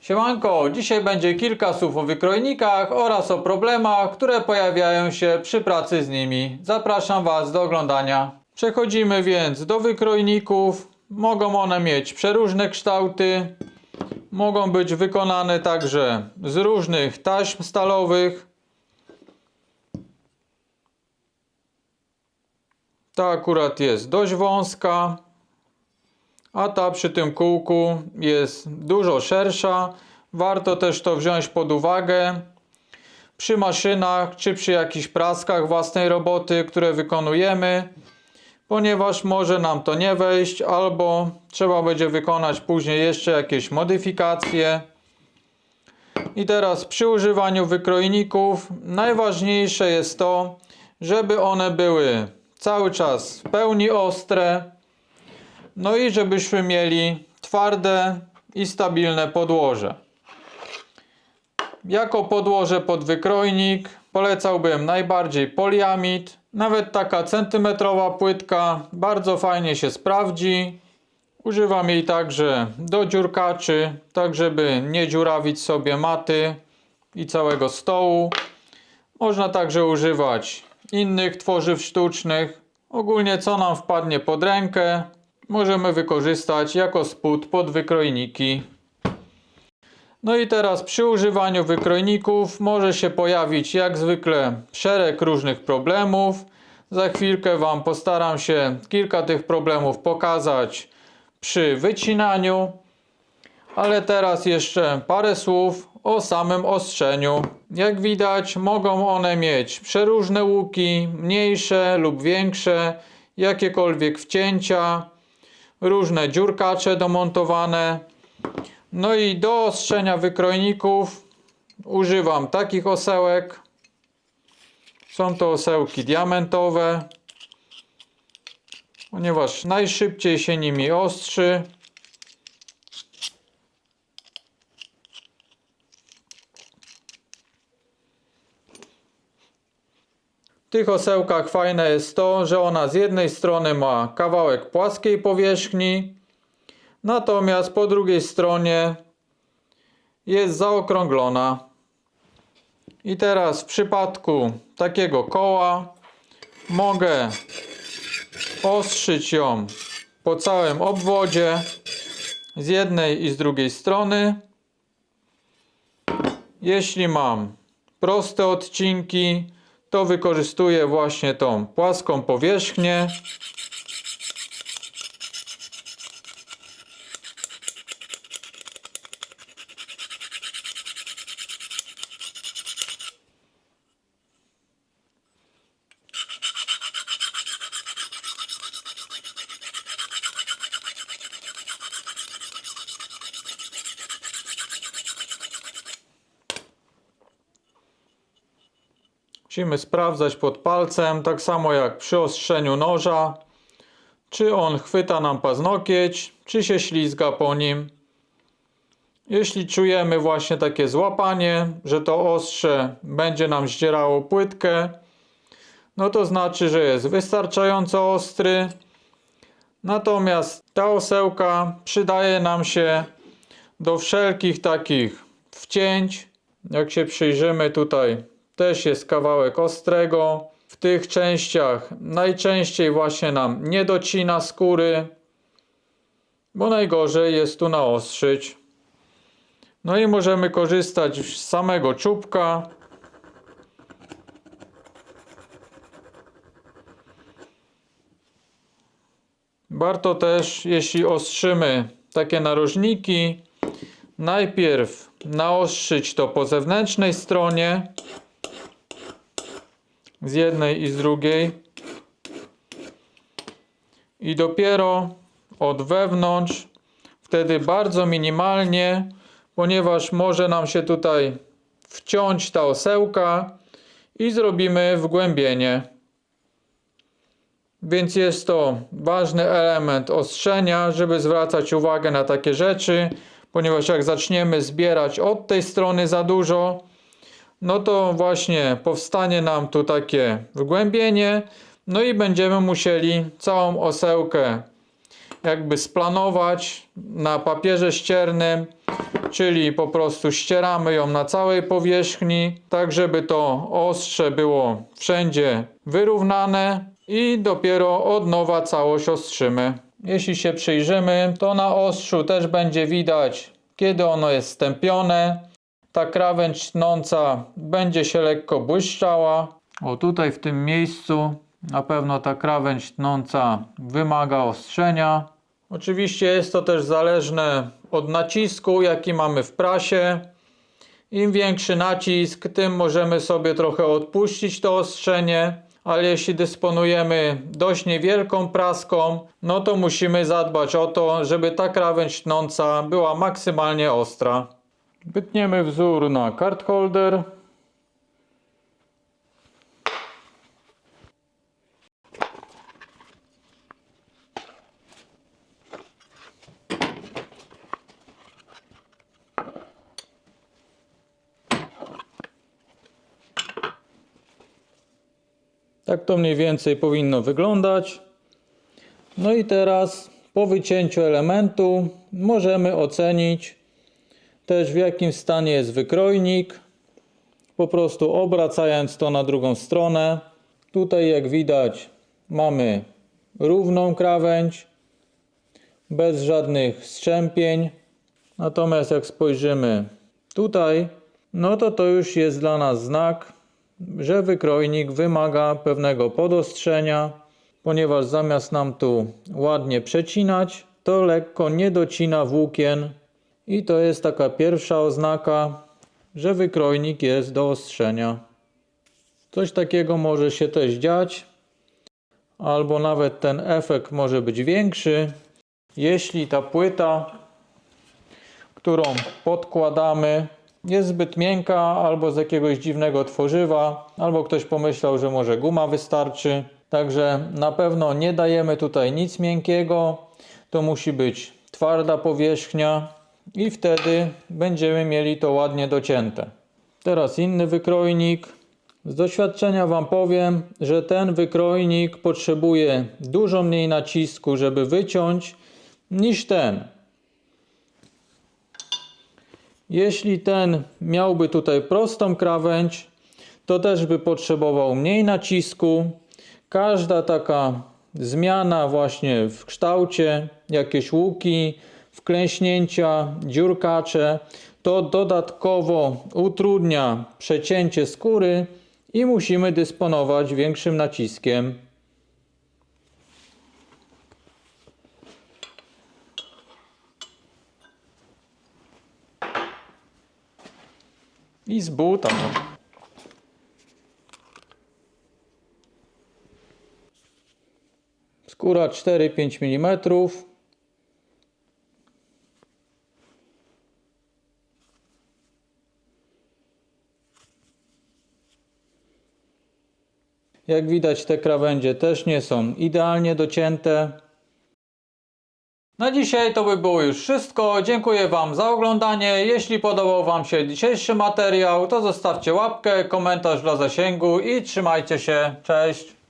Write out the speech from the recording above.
Siemanko, dzisiaj będzie kilka słów o wykrojnikach oraz o problemach, które pojawiają się przy pracy z nimi. Zapraszam Was do oglądania. Przechodzimy więc do wykrojników. Mogą one mieć przeróżne kształty. Mogą być wykonane także z różnych taśm stalowych. Ta akurat jest dość wąska, a ta przy tym kółku jest dużo szersza. Warto też to wziąć pod uwagę przy maszynach czy przy jakichś praskach własnej roboty, które wykonujemy, ponieważ może nam to nie wejść, albo trzeba będzie wykonać później jeszcze jakieś modyfikacje. I teraz przy używaniu wykrojników najważniejsze jest to, żeby one były cały czas w pełni ostre, no i żebyśmy mieli twarde i stabilne podłoże. Jako podłoże pod wykrojnik polecałbym najbardziej poliamid. Nawet taka centymetrowa płytka bardzo fajnie się sprawdzi. Używam jej także do dziurkaczy, tak żeby nie dziurawić sobie maty i całego stołu. Można także używać innych tworzyw sztucznych. Ogólnie co nam wpadnie pod rękę, możemy wykorzystać jako spód pod wykrojniki. No i teraz przy używaniu wykrojników może się pojawić jak zwykle szereg różnych problemów. Za chwilkę Wam postaram się kilka tych problemów pokazać przy wycinaniu. Ale teraz jeszcze parę słów o samym ostrzeniu. Jak widać, mogą one mieć przeróżne łuki, mniejsze lub większe, jakiekolwiek wcięcia, różne dziurkacze domontowane. No i do ostrzenia wykrojników używam takich osełek. Są to osełki diamentowe, ponieważ najszybciej się nimi ostrzy. W tych osełkach fajne jest to, że ona z jednej strony ma kawałek płaskiej powierzchni, natomiast po drugiej stronie jest zaokrąglona. I teraz w przypadku takiego koła mogę ostrzyć ją po całym obwodzie z jednej i z drugiej strony. Jeśli mam proste odcinki, to wykorzystuję właśnie tą płaską powierzchnię. Musimy sprawdzać pod palcem, tak samo jak przy ostrzeniu noża, czy on chwyta nam paznokieć, czy się ślizga po nim. Jeśli czujemy właśnie takie złapanie, że to ostrze będzie nam zdzierało płytkę, no to znaczy, że jest wystarczająco ostry. Natomiast ta osełka przydaje nam się do wszelkich takich wcięć. Jak się przyjrzymy, tutaj też jest kawałek ostrego. W tych częściach najczęściej właśnie nam nie docina skóry, bo najgorzej jest tu naostrzyć. No i możemy korzystać z samego czubka. Warto też, jeśli ostrzymy takie narożniki, najpierw naostrzyć to po zewnętrznej stronie, z jednej i z drugiej, i dopiero od wewnątrz, wtedy bardzo minimalnie, ponieważ może nam się tutaj wciąć ta osełka i zrobimy wgłębienie. Więc jest to ważny element ostrzenia, żeby zwracać uwagę na takie rzeczy, ponieważ jak zaczniemy zbierać od tej strony za dużo, no to właśnie powstanie nam tu takie wgłębienie, no i będziemy musieli całą osełkę jakby splanować na papierze ściernym, czyli po prostu ścieramy ją na całej powierzchni, tak żeby to ostrze było wszędzie wyrównane i dopiero od nowa całość ostrzymy. Jeśli się przyjrzymy, to na ostrzu też będzie widać, kiedy ono jest stępione. Ta krawędź tnąca będzie się lekko błyszczała. O, tutaj w tym miejscu na pewno ta krawędź tnąca wymaga ostrzenia. Oczywiście jest to też zależne od nacisku, jaki mamy w prasie. Im większy nacisk, tym możemy sobie trochę odpuścić to ostrzenie, ale jeśli dysponujemy dość niewielką praską, no to musimy zadbać o to, żeby ta krawędź tnąca była maksymalnie ostra. Wytniemy wzór na card holder. Tak to mniej więcej powinno wyglądać. No i teraz po wycięciu elementu możemy ocenić też, w jakim stanie jest wykrojnik. Po prostu obracając to na drugą stronę. Tutaj jak widać mamy równą krawędź, bez żadnych strzępień. Natomiast jak spojrzymy tutaj, no to już jest dla nas znak, że wykrojnik wymaga pewnego podostrzenia, ponieważ zamiast nam tu ładnie przecinać, to lekko nie docina włókien i to jest taka pierwsza oznaka, że wykrojnik jest do ostrzenia. Coś takiego może się też dziać, albo nawet ten efekt może być większy, jeśli ta płyta, którą podkładamy, jest zbyt miękka albo z jakiegoś dziwnego tworzywa, albo ktoś pomyślał, że może guma wystarczy. Także na pewno nie dajemy tutaj nic miękkiego, to musi być twarda powierzchnia i wtedy będziemy mieli to ładnie docięte. Teraz inny wykrojnik. Z doświadczenia Wam powiem, że ten wykrojnik potrzebuje dużo mniej nacisku, żeby wyciąć, niż ten. Jeśli ten miałby tutaj prostą krawędź, to też by potrzebował mniej nacisku. Każda taka zmiana właśnie w kształcie, jakieś łuki, wklęśnięcia, dziurkacze, to dodatkowo utrudnia przecięcie skóry i musimy dysponować większym naciskiem. I z buta. Skóra 4-5 mm. Jak widać, te krawędzie też nie są idealnie docięte. Na dzisiaj to by było już wszystko. Dziękuję Wam za oglądanie. Jeśli podobał Wam się dzisiejszy materiał, to zostawcie łapkę, komentarz dla zasięgu i trzymajcie się. Cześć!